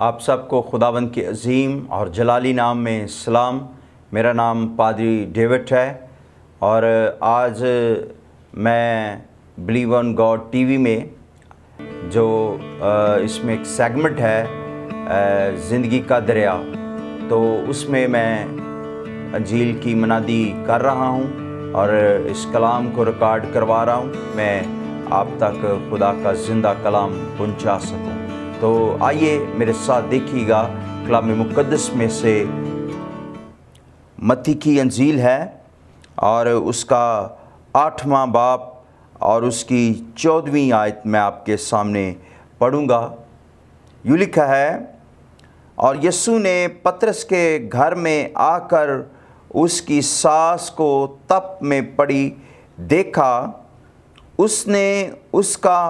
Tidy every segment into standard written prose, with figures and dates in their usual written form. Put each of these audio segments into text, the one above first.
आप सबको खुदावंद के अज़ीम और जलाली नाम में सलाम। मेरा नाम पादरी डेविड है और आज मैं बिलीव ऑन गॉड टीवी में जो इसमें एक सेगमेंट है ज़िंदगी का दरिया, तो उसमें मैं अंजील की मनादी कर रहा हूँ और इस कलाम को रिकॉर्ड करवा रहा हूँ, मैं आप तक खुदा का ज़िंदा कलाम पहुँचा सकूँ। तो आइए मेरे साथ देखिएगा, कलाम मुक़द्दस में से मत्ती की अंजील है और उसका 8वां बाब और उसकी 14वीं आयत मैं आपके सामने पढ़ूँगा। यूँ लिखा है, और यीशु ने पतरस के घर में आकर उसकी सास को तप में पड़ी देखा, उसने उसका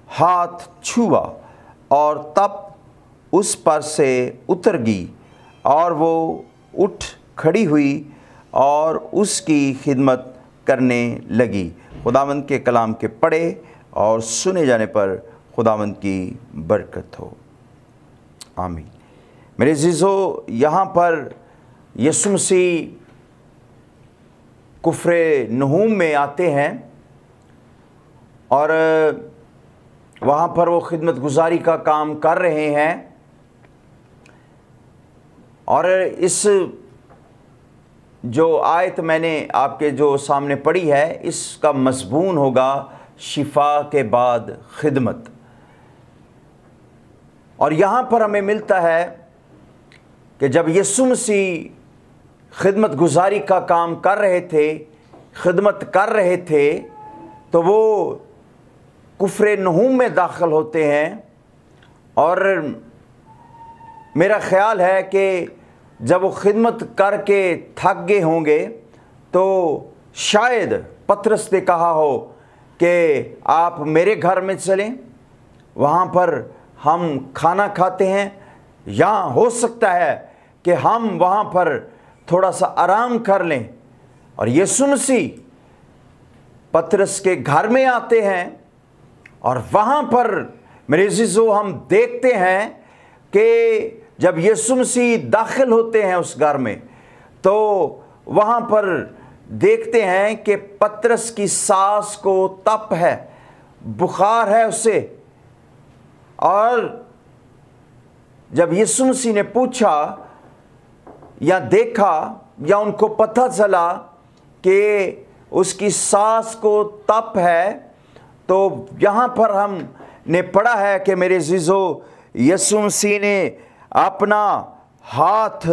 हाथ छुआ और तप उस पर से उतर गई और वो उठ खड़ी हुई और उसकी खिदमत करने लगी। खुदावंद के कलाम के पढ़े और सुने जाने पर खुदावंद की बरकत हो, आमीन। मेरे अज़ीज़ों, यहाँ पर यीशु मसीह कुफ्रे नहूम में आते हैं और वहाँ पर वो खिदमत गुजारी का काम कर रहे हैं और इस जो आयत मैंने आपके जो सामने पढ़ी है, इसका मज़मून होगा शिफा के बाद खिदमत। और यहाँ पर हमें मिलता है कि जब यीशु मसीह खिदमत गुजारी का काम कर रहे थे, खिदमत कर रहे थे, तो वो कुफ्रे नहूम में दाखिल होते हैं और मेरा ख़्याल है कि जब वो खिदमत करके थक गए होंगे तो शायद पतरस ने कहा हो कि आप मेरे घर में चलें, वहाँ पर हम खाना खाते हैं, या हो सकता है कि हम वहाँ पर थोड़ा सा आराम कर लें। और यीशु मसीह पतरस के घर में आते हैं और वहाँ पर मेरे अज़ीज़ों हम देखते हैं कि जब यीशु मसीह दाखिल होते हैं उस घर में, तो वहाँ पर देखते हैं कि पतरस की सास को तप है, बुखार है उसे। और जब यीशु मसीह ने पूछा या देखा या उनको पता चला कि उसकी सास को तप है, तो यहाँ पर हमने पढ़ा है कि मेरे अज़ीज़ों, यीशु मसीह ने अपना हाथ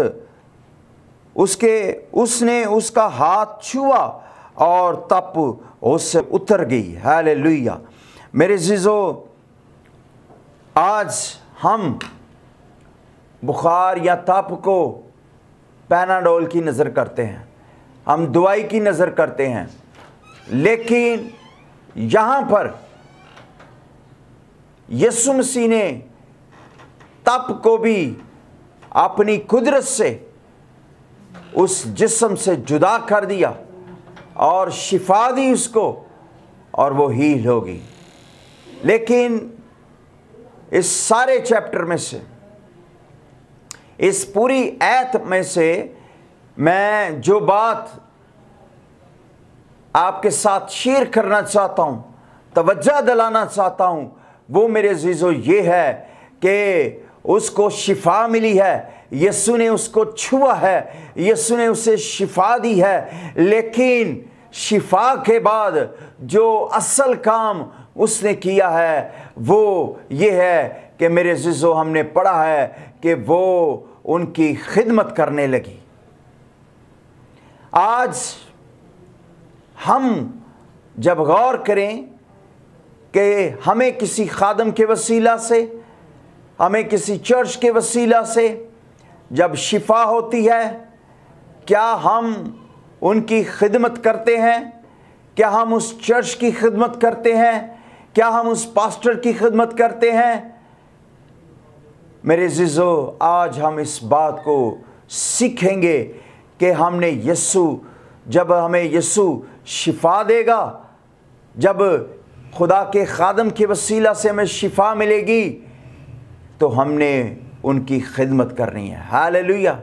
उसने उसका हाथ छुआ और तप उससे उतर गई। हालेलुया। मेरे अज़ीज़ों, आज हम बुखार या तप को पैनाडोल की नज़र करते हैं, हम दवाई की नज़र करते हैं, लेकिन यहाँ पर यीशु मसीह ने तप को भी अपनी कुदरत से उस जिस्म से जुदा कर दिया और शिफा दी उसको और वो हील होगी। लेकिन इस सारे चैप्टर में से, इस पूरी आयत में से मैं जो बात आपके साथ शेयर करना चाहता हूँ, तवज्जो दिलाना चाहता हूँ, वो मेरे अज़ीज़ों ये है कि उसको शिफा मिली है, यीशु ने उसको छुआ है, यीशु ने उसे शिफा दी है। लेकिन शिफा के बाद जो असल काम उसने किया है वो ये है कि मेरे अज़ीज़ों, हमने पढ़ा है कि वो उनकी खिदमत करने लगी। आज हम जब गौर करें कि हमें किसी खादम के वसीला से, हमें किसी चर्च के वसीला से जब शिफा होती है, क्या हम उनकी खिदमत करते हैं? क्या हम उस चर्च की खिदमत करते हैं? क्या हम उस पास्टर की खिदमत करते हैं? मेरे अज़ीज़ों, आज हम इस बात को सीखेंगे कि हमने जब हमें यीशु शिफा देगा, जब खुदा के खादम के वसीला से हमें शिफा मिलेगी, तो हमने उनकी खिदमत करनी है। हालेलुया।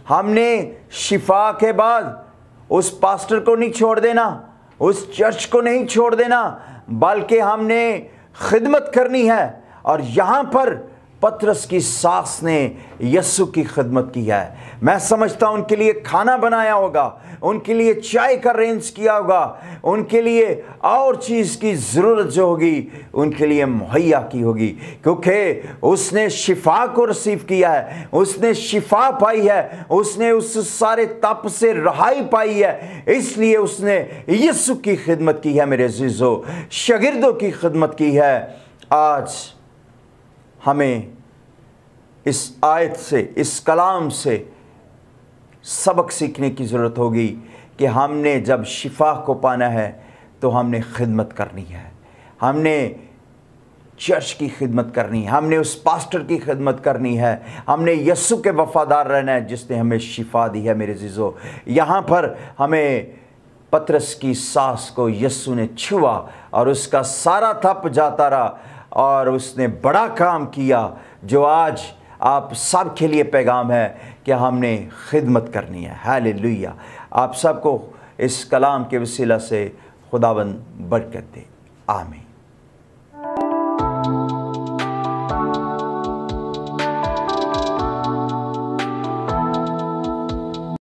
हमने शिफा के बाद उस पास्टर को नहीं छोड़ देना, उस चर्च को नहीं छोड़ देना, बल्कि हमने खिदमत करनी है। और यहाँ पर पतरस की सास ने यीशु की खिदमत की है। मैं समझता हूँ उनके लिए खाना बनाया होगा, उनके लिए चाय का अरेंज किया होगा, उनके लिए और चीज़ की ज़रूरत जो होगी उनके लिए मुहैया की होगी, क्योंकि उसने शिफा को रिसीव किया है, उसने शिफा पाई है, उसने उस सारे तप से रहाई पाई है, इसलिए उसने यीशु की खिदमत की है। मेरे अज़ीज़ों, शागिर्दों की खिदमत की है। आज हमें इस आयत से, इस कलाम से सबक सीखने की ज़रूरत होगी कि हमने जब शिफा को पाना है तो हमने खिदमत करनी है, हमने चर्च की खिदमत करनी है, हमने उस पास्टर की खिदमत करनी है, हमने यीशु के वफ़ादार रहना है जिसने हमें शिफा दी है। मेरे अज़ीज़ों, यहाँ पर हमें पतरस की सास को यीशु ने छुआ और उसका सारा तप जाता रहा और उसने बड़ा काम किया, जो आज आप सब के लिए पैगाम है कि हमने खिदमत करनी है। हालेलुया। आप सबको इस कलाम के वसीला से खुदावंद बरकत दे। आमीन।